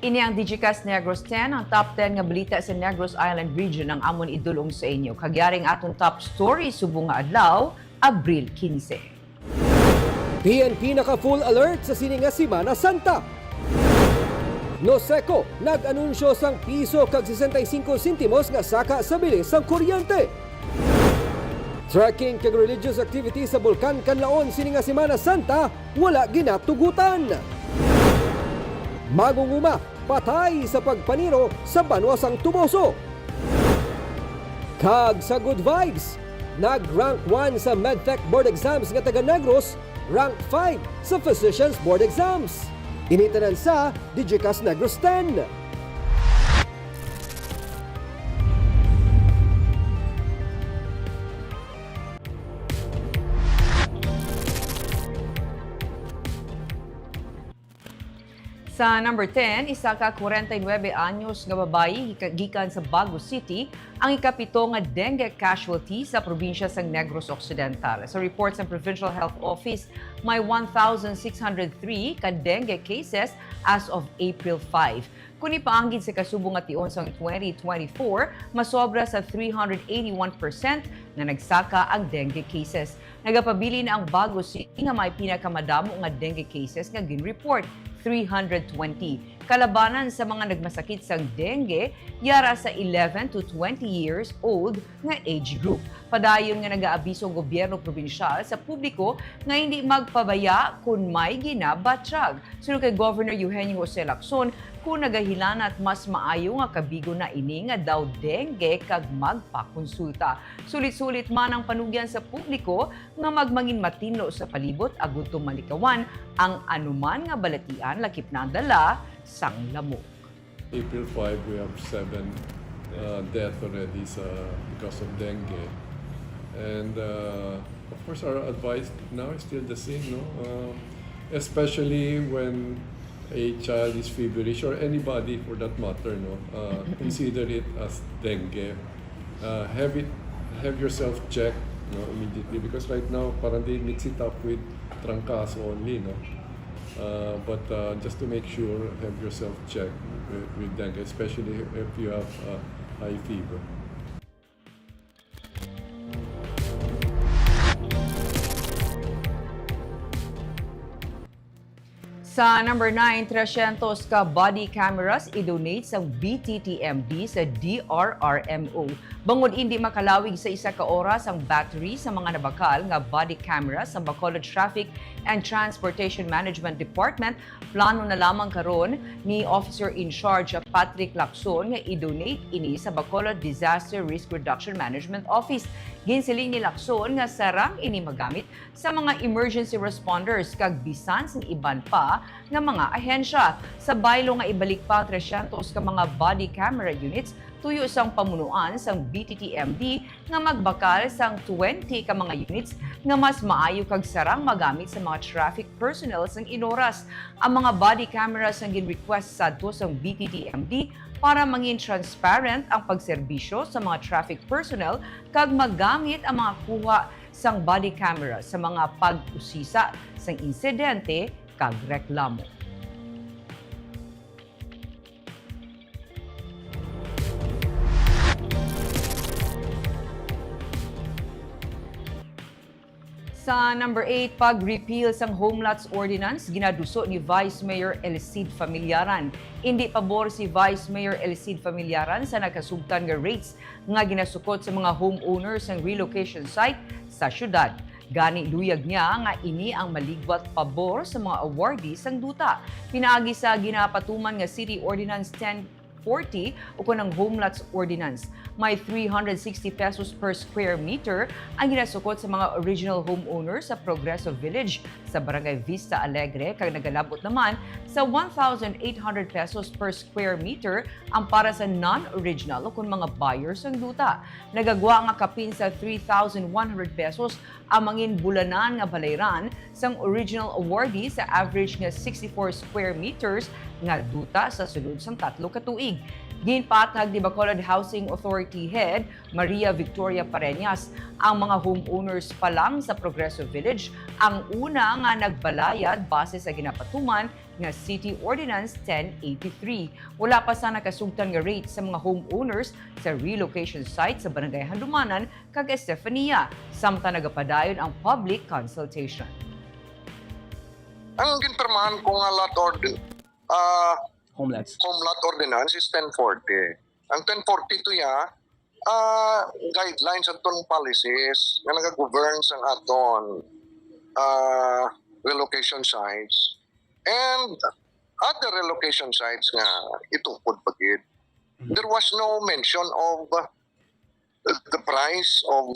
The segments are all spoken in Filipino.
Kini ang Digicast Negros X, ang top 10 nga balita sa Negros Island region ang amon idulong sa inyo. Kagyaring atong top story subong nga adlaw, Abril 15. PNP naka-full alert sa sininga Semana Santa. Noseco nag-anunsyo sang piso kag 65 sentimos nga saka sa bilis sang kuryente. Trekking kag religious activity sa Bulkan Kanlaon sininga Semana Santa wala ginatugutan. Magunguma, patay sa pagpaniro sa banwasang Tuboso. Kag sa good vibes, nag-rank 1 sa MedTech Board Exams nga taga Negros, rank 5 sa Physicians Board Exams. Initanan sa Digicast Negros X. Sa number 10, isa ka 49 anyos nga babayi gikan sa Bago City ang ikapito nga dengue casualty sa probinsya sa Negros Occidental. Sa reports ng Provincial Health Office, may 1,603 ka dengue cases as of April 5. Kung ipaanggid sa kasubong nga tion sa 2024, masobra sa 381% na nagsaka ang dengue cases. Nagapabili na ang Bago City nga may pinakamadamo nga dengue cases nga gin-report, 320. Kalabanan sa mga nagmasakit sa dengue, yara sa 11 to 20 years old nga age group. Padayon nga nag-aabiso ang gobyerno probinsyal sa publiko nga hindi magpabaya kung may ginabatsyag. Sunod kay Governor Eugenio Jose Lacson, kung nagahilanat mas maayo nga kabigo na ini nga daw dengue kag magpakonsulta. Sulit-sulit man ang panugyan sa publiko nga magmangin matinlo sa palibot agud malikawan ang anuman nga balatian lakip na ang dala sang lamok. April 5, we have 7 deaths already because of dengue. And of course, our advice now is still the same, no? Especially when a child is feverish or anybody for that matter, no? Consider it as dengue. Have yourself checked, no, immediately, because right now parang they mix it up with trangkaso only, no? But just to make sure, have yourself checked with dengue, especially if you have high fever. Sa number 9, 300 ka body cameras i-donate sa BTTMD sa DRRMO. Bangod hindi makalawig sa isa ka oras ang battery sa mga nabakal nga body cameras sa Bacolod Traffic and Transportation Management Department, plano na lamang karon ni Officer in Charge Patrick Lacson nga i-donate ini sa Bacolod Disaster Risk Reduction Management Office. Ginsiling ni Lacson nga sarang ini magamit sa mga emergency responders kag bisan sa iban pa nga mga ahensya. Sa baylo nga ibalik pa 300 ka mga body camera units tuyo sang pamunuan sang BTTMD nga magbakal sang 20 ka mga units nga mas maayo kag sarang magamit sa mga traffic personnel sang inoras. Ang mga body cameras ang gin-request sadto sang BTTMD para mangin transparent ang pagserbisyo sa mga traffic personnel kag magamit ang mga kuha sang body camera sa mga pag-usisa sang insidente kag reklamo. Sa number 8, pag-repeal sang home lots ordinance, ginaduso ni Vice Mayor Elcid Familiaran. Hindi pabor si Vice Mayor Elcid Familiaran sa nakasugtan nga rates nga ginasukot sa mga homeowners ng relocation site sa syudad. Gani luyag niya nga ini ang maligwat pabor sa mga awardees sang duta. Pinaagi sa ginapatuman nga City Ordinance 1040 o kunang home lots ordinance. May 360 pesos per square meter ang ginasukot sa mga original homeowners sa Progreso Village sa Barangay Vista Alegre, kag nagalabot naman sa 1,800 pesos per square meter ang para sa non-original o kun mga buyers ang duta. Nagagwa nga kapin sa 3,100 pesos ang mangin bulanan nga balayran sang original awardee sa average nga 64 square meters nga duta sa sulod sang 3 ka tuig. Ginpatag ni Bacolod Housing Authority Head Maria Victoria Pareñas ang mga homeowners pa lang sa Progreso Village ang una nga nagbalayad base sa ginapatuman nga City Ordinance 1083. Wala pa sa nakasugtan nga rate sa mga homeowners sa relocation site sa Barangay Handumanan kag Estefania, samtang nagapadayon ang public consultation. Ang ginpermahan ko nga home lot ordinance is 1040. Ang 1042 guidelines at policies nga nag-govern sa aton relocation sites and other relocation sites nga itungkod pagid. There was no mention of the price of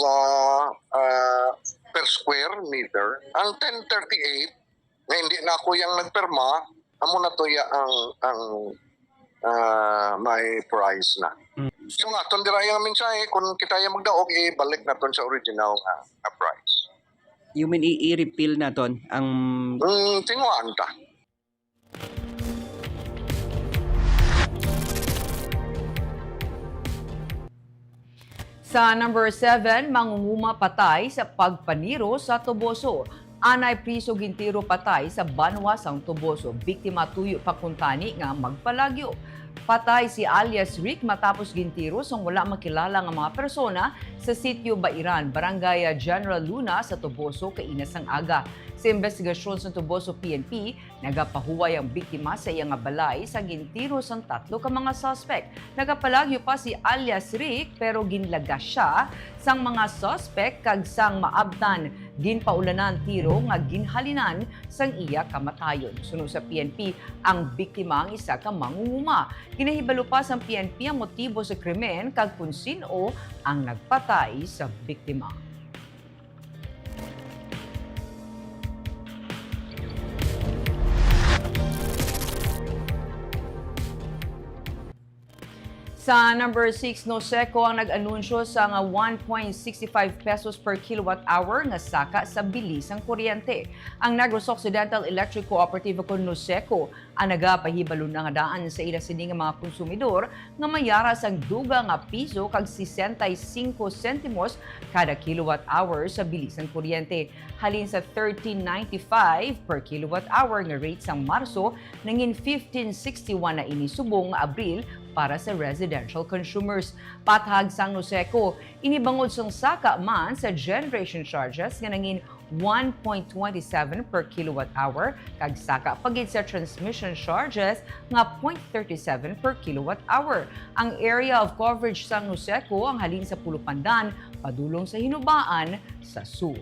per square meter. Ang 1038 na hindi na ako yung nagperma, amo na to ang may price na. So nga, ton dira yung mensahe, kung kita yung magdaog, ibalik na ton sa original nga price. You mean i-repeal na ton ang... Tinguan ta. Sa number 7, mangunguma patay sa pagpaniro sa Toboso. Anay priso gintiro patay sa Banwa sang Toboso. Biktima tuyo pakuntani nga magpalagyo. Patay si alias Rick matapos gintiro sa wala makilala nga mga persona sa sitio Bairan, Barangay General Luna sa Toboso kainasang aga. Sa investigasyon sa Toboso PNP, nagapahuway ang biktima sa iyang balay sa gintiro sang 3 ka mga suspect. Nagapalagyo pa si alias Rick pero ginlaga siya sang mga suspect kag sang maabtan ginpaulanan tiro nga ginhalinan sang iya kamatayon. Sunod sa PNP, ang biktima ang isa ka mangunguma. Ginahibalo pa sang PNP ang motibo sa krimen kag kung sino ang nagpatay sa biktima. Sa number 6, Noseco ang nag-anunsyo sa nga 1.65 pesos per kilowatt hour nga saka sa bilis ang kuryente. Ang Negros Occidental Electric Cooperative o Noseco ang nagapahibalo na nga daan sa ila sini nga mga konsumidor nga mayara sang duga nga piso kag 65 sentimos kada kilowatt hour sa bilis ang kuryente. Halin sa 13.95 per kilowatt hour nga rate sang Marso, nangin 15.61 na inisubong nga Abril para sa residential consumers. Pathag sang Noseco, inibangod sang saka man sa generation charges nga nangin 1.27 per kilowatt hour kag saka pagid sa transmission charges nga 0.37 per kilowatt hour. Ang area of coverage sang Noseco ang halin sa Pulupandan padulong sa Hinubaan sa sur.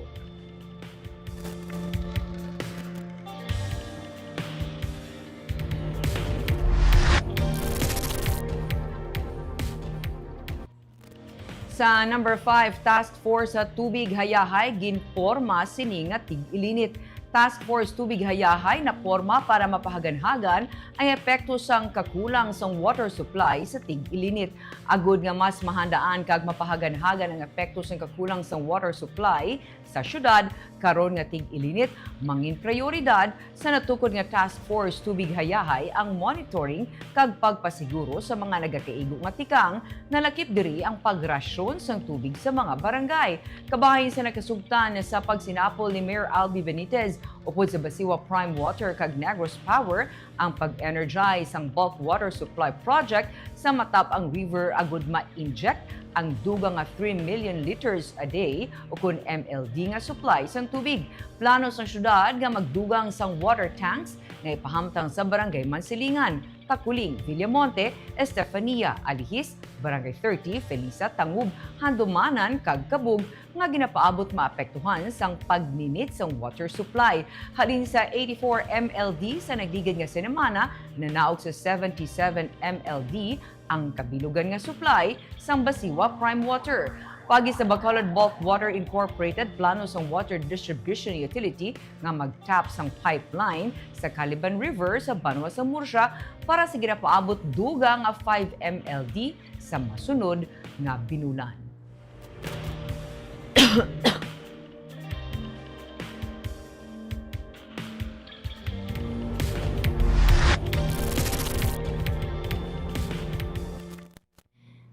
Sa number 5, Task Force sa Tubig Hayahay ginporma sini nga tig-ilinit. Task Force Tubig Hayahay na porma para mapahaganhagan ang epekto sang kakulang sang water supply sa tig-ilinit. Agud nga mas mahandaan kag mapahaganhagan ang epekto sang kakulang sang water supply sa syudad karon nga tig-ilinit, mangin prioridad sa natukod nga Task Force Tubig Hayahay ang monitoring kag pagpasiguro sa mga nagakaigo nga tikang nalakip diri ang pagrasyon sang tubig sa mga barangay. Kabahin sa nakasugtan sa pagsinapol ni Mayor Albi Benitez upod sa Basiwa Prime Water kag Negros Power ang pag-energize ang bulk water supply project sa matap ang river agud ma-inject ang dugang nga 3 million liters a day o kun MLD nga supply sang tubig. Plano sa syudad nga magdugang sang water tanks nga ipahamtang sa Barangay Mansilingan, Takuling, Villamonte, Estefania, Alihis, Barangay 30, Felisa, Tangub, Handumanan, kag Kabug nga ginapaabot maapektuhan sang pagninit sang water supply. Halin sa 84 MLD sa nagdigid nga semana, nanaog sa 77 MLD ang kabilugan nga supply sang Basiwa Prime Water. Pagi sa Bacolod Bulk Water Incorporated, plano sang water distribution utility nga mag-tap sang pipeline sa Caliban River sa Banwa sa Murcia para sa ginapaabot duga nga 5 MLD sa masunod nga binulan.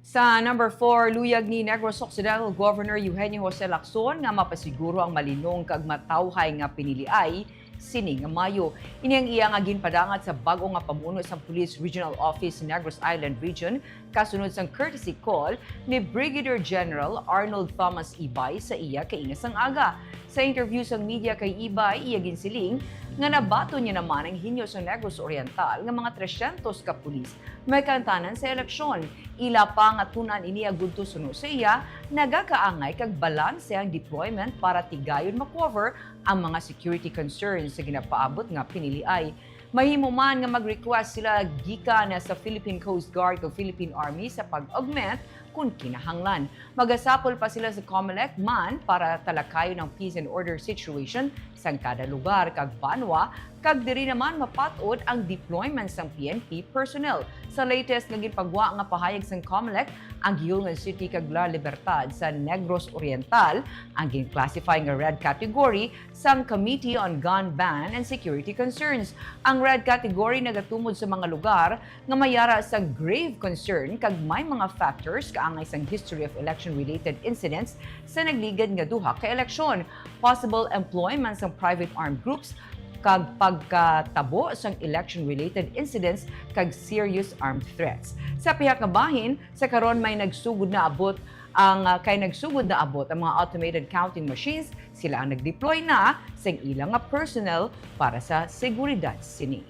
Sa number 4, luyag ni Negros Occidental Governor Eugenio Jose Lacson nga mapasiguro ang malinong kag matawhay nga piniliay sining nga Mayo. Iniyang iya nga ginpadangat sa bago nga pamuno sa Police Regional Office Negros Island Region kasunod sang courtesy call ni Brigadier General Arnold Thomas Ibay sa iya kay inasang aga. Sa interview sa media kay Ibay, iya ginsiling nga nabato niya naman ang hinyo sa Negros Oriental nga mga 300 ka pulis may kantanan sa eleksyon. Ila pa nga tunan iniya gudto suno sa iya, nagakaangay kag balanse ang deployment para tigayon makover ang mga security concerns sa ginapaabot nga piniliay. Mahimo man nga mag-request sila gikan sa Philippine Coast Guard o Philippine Army sa pag-augment kung kinahanglan. Magasapol pa sila sa COMELEC man para talakayon ang peace and order situation sa kada lugar kag banwa kag diri naman mapatod ang deployments ng PNP personnel. Sa latest nga ginpagwa nga pahayag sang COMELEC, ang Giyungan City kag La Libertad sa Negros Oriental ang gin-classify nga red category sang Committee on Gun Ban and Security Concerns. Ang red category nagatumod sa mga lugar nga mayara sa grave concern kag may mga factors kaangay sang history of election-related incidents sa nagligad nga duha ka eleksyon, possible employment sang private armed groups, kag pagkatabo sang election-related incidents kag serious armed threats. Sa pihak nga bahin, sa karon may nagsugod na abot ang mga automated counting machines, sila ang nag-deploy na sa ilang nga personnel para sa seguridad sini.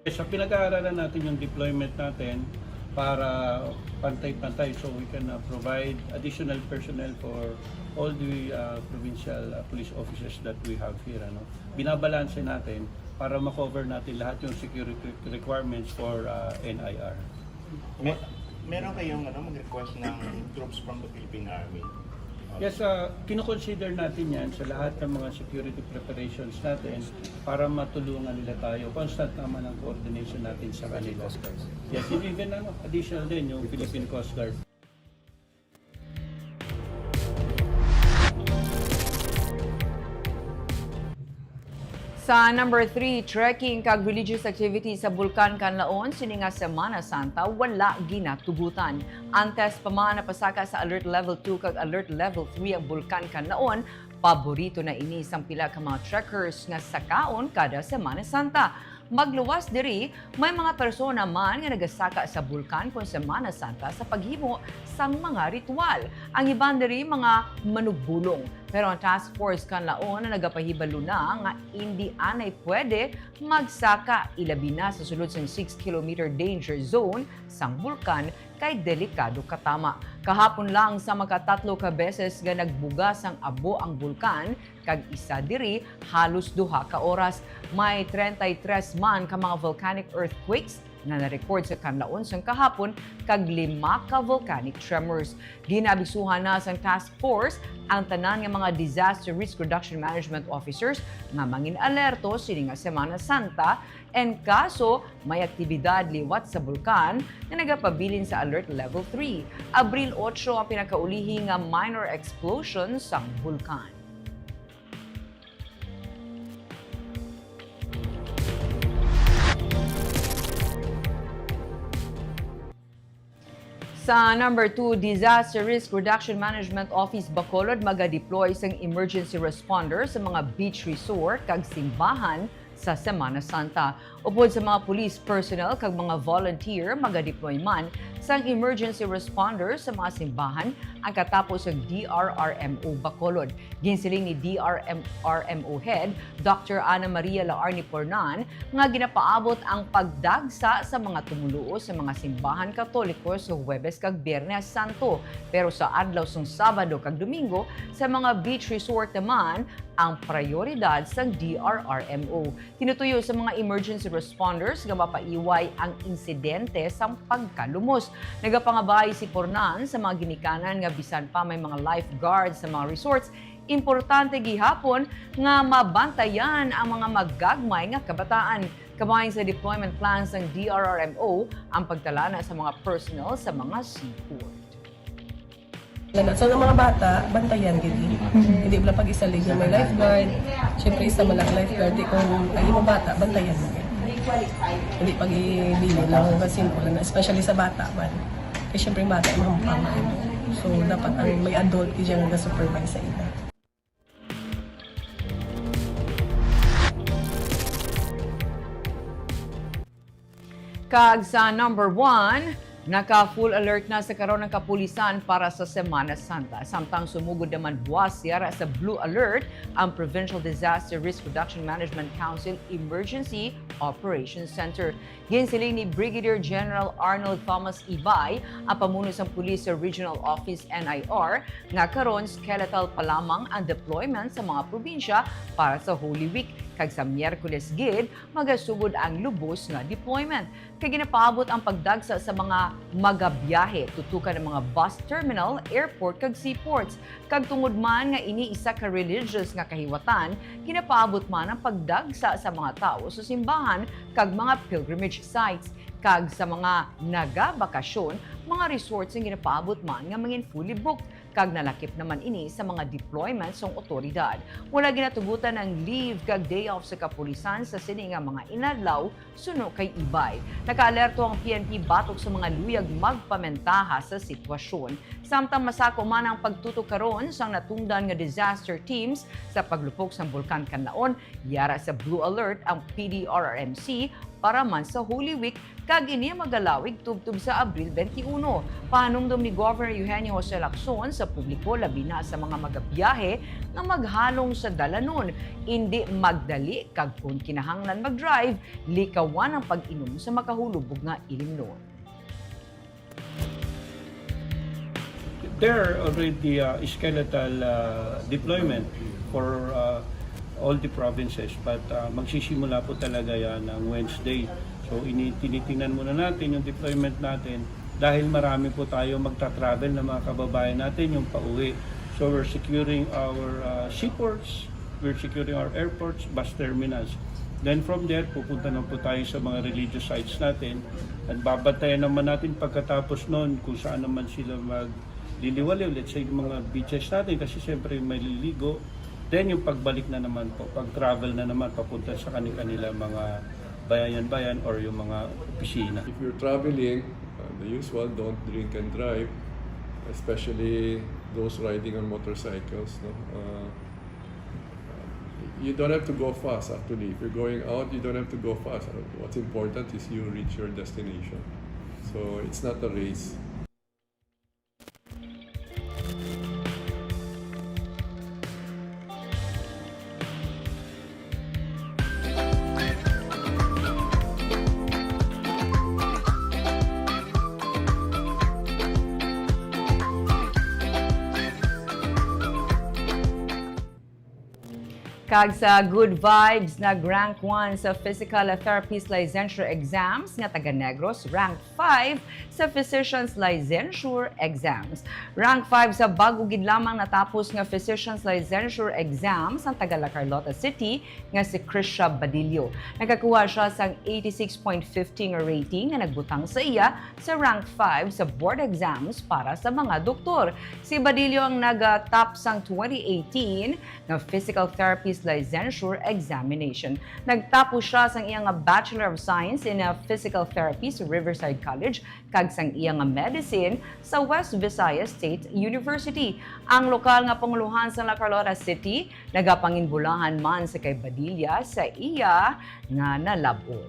Sa pinag-aaralan natin yung deployment natin para pantay-pantay so we can provide additional personnel for all the provincial police officers that we have here. Binabalanse natin para makover natin lahat yung security requirements for NIR. Meron kayong mag-request ng troops from the Philippine Army? Yes, kinoconsider natin yan sa lahat ng mga security preparations natin para matulungan nila tayo. Constant naman ang coordination natin sa kanila. Yes, even additional din yung Philippine Coast Guard. Sa number 3, trekking kag religious activity sa Bulkan Kanlaon sini nga Semana Santa wala ginatugutan. Antes pa man napasaka sa alert level 2 kag alert level 3 ang Bulkan Kanlaon, paborito na ini sang pila ka mga trekkers nga sakaon kada Semana Santa. Magluwas diri, may mga persona man nga nagasaka sa bulkan kung Semana Santa sa paghimo sang mga ritual. Ang iban diri mga manugbulong. Pero ang Task Force Kanlaon na nagapahibalo na nga hindi anay pwede magsaka ilabi na sa sulod sang 6 kilometer danger zone sang bulkan kay delikado katama. Kahapon lang sa makatatlo ka beses nga nagbugas ang abo ang bulkan kag isa diri halos duha ka oras. May 33 man ka mga volcanic earthquakes na na-record sa Kanlaon sang kahapon kag 5 ka volcanic tremors. Ginabisuhan na sang task force ang tanan nga mga disaster risk reduction management officers nga mangin alerto sini nga Semana Santa en kaso may aktibidad liwat sa bulkan na nagapabilin sa alert level 3. Abril 8 ang pinakaulihi nga minor explosion sang bulkan. Sa number 2, Disaster Risk Reduction Management Office Bacolod maga-deploy sang emergency responder sa mga beach resort kag simbahan sa Semana Santa. Upod sa mga police personnel kag mga volunteer maga-deploy man sang emergency responder sa mga simbahan ang katapos ng DRRMO Bacolod. Ginsiling ni DRRMO Head Dr. Ana Maria Laarni Pornan nga ginapaabot ang pagdagsa sa mga tumuluo sa mga simbahan Katoliko sa Huwebes kag Biyernes Santo. Pero sa adlaw sang Sabado kag Domingo sa mga beach resort naman ang prioridad sa DRRMO. Tinutuyo sa mga emergency responders nga mapaiway ang insidente sa pagkalumos. Nagapangabay si Pornan sa mga ginikanan nga bisan pa may mga lifeguards sa mga resorts, importante gihapon nga mabantayan ang mga maggagmay nga kabataan. Kabahin sa deployment plans ng DRRMO ang pagtalana sa mga personnel sa mga seaport. So, ng mga bata, bantayan gini. Hindi mo lang pag-isalig na may lifeguard. Siyempre, isa mo lang lifeguard. Kung ay mo bata, bantayan mo. Hindi pag-ibili lang kasi simple na. Especially sa bata man. Kasi siyempre, bata yung mampamay mo. So, dapat ang may adult yung na-supervise sa ina. Kag sa number 1, naka-full alert na sa karon ng kapulisan para sa Semana Santa. Samtang sumugod naman buwas yara sa blue alert ang Provincial Disaster Risk Reduction Management Council Emergency Operations Center. Ginsiling ni Brigadier General Arnold Thomas Ibay, ang pamuno sa Police Regional Office NIR, nga karon skeletal pa lamang ang deployment sa mga probinsya para sa Holy Week. Kag sa Miyerkules gid magasugod ang lubos nga deployment. Kay ginapaabot ang pagdagsa sa mga magabiyahe tutukan ng mga bus terminal, airport kag seaports. Kag tungod man nga ini isa ka religious nga kahiwatan, ginapaabot man ang pagdagsa sa mga tao sa simbahan kag mga pilgrimage sites. Kag sa mga nagabakasyon, mga resorts ang ginapaabot man nga mangin fully booked. Kag nalakip naman ini sa mga deployments ng otoridad. Wala ginatugutan ng leave kag day off sa kapulisan sa sini nga mga inadlaw suno kay Ibay. Nakaalerto ang PNP batok sa mga luyag magpamentaha sa sitwasyon. Samtang masako man ang pagtutok karon sang natungdan nga disaster teams sa paglupok sa Bulkan Kanlaon, yara sa blue alert ang PDRRMC para man sa Holy Week kag ini magalawig tubtub sa Abril 21. Panumdum ni Governor Eugenio Jose Lacson sa publiko labi na sa mga magabiyahe nga maghalong sa dalanon, indi magdali kag kung kinahanglan mag-drive, likawan ang pag-inom sa makahulubog nga ilimnon. There are already skeletal deployment for all the provinces, but magsisimula po talaga yan ng Wednesday. So tinitingnan muna natin yung deployment natin dahil marami po tayo magta-travel na mga kababayan natin yung pauwi. So we're securing our seaports, we're securing our airports, bus terminals. Then from there, pupunta na po tayo sa mga religious sites natin at babantayan naman natin pagkatapos noon kung saan naman sila magliliwaliw. Let's say yung mga beaches natin kasi siyempre may liligo. Then yung pagbalik na naman po, pag-travel na naman papunta sa kanila mga bayan-bayan or yung mga opisina. If you're traveling, the usual, don't drink and drive, especially those riding on motorcycles. No? You don't have to go fast actually. If you're going out, you don't have to go fast. What's important is you reach your destination. So it's not a race. Kag sa good vibes, nag-rank 1 sa Physical Therapist Licensure Exams nga taga Negros, rank 5 sa Physician's Licensure Exams. Rank 5 sa bago gid lamang natapos nga Physician's Licensure Exams ang taga La Carlota City nga si Krisha Badillo. Nakakuha siya sang 86.50 nga rating nga nagbutang sa iya sa rank 5 sa board exams para sa mga doktor. Si Badillo ang nag-top sang 2018 nga Physical Therapist Licensure Examination. Nagtapos siya sang iyang Bachelor of Science in Physical Therapy sa Riverside College kag sang iyang Medicine sa West Visayas State University. Ang lokal nga panguluhan sa La Carlota City nagapanginbulahan man sa kay Badilla sa iya nga nalabot.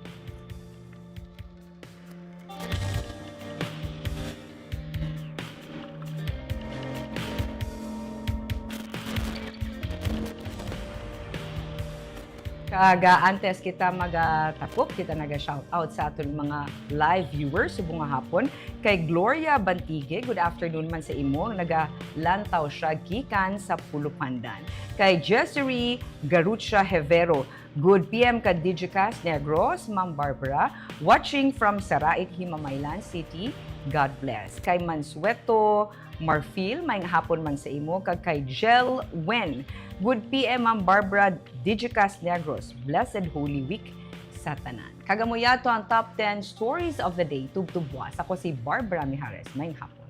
Kaga antes kita magatakop, kita naga-shout out sa aton mga live viewers subong nga hapon. Kay Gloria Bantige, good afternoon man sa imo, naga-lantaw siya gikan sa Pulupandan. Kay Jessery Garucha Hevero, good PM ka Digicast Negros, Ma'am Barbara, watching from Sarait, Himamaylan City. God bless. Kay Mansueto Marfil, may hapon man sa imo. Kag kay Jel Wen, good PM Ma'am Barbara, Digicast Negros, Blessed Holy Week sa tanan. Kagamuyato ang top 10 stories of the day, tubtubwas. Ako si Barbara Mijares, may hapon.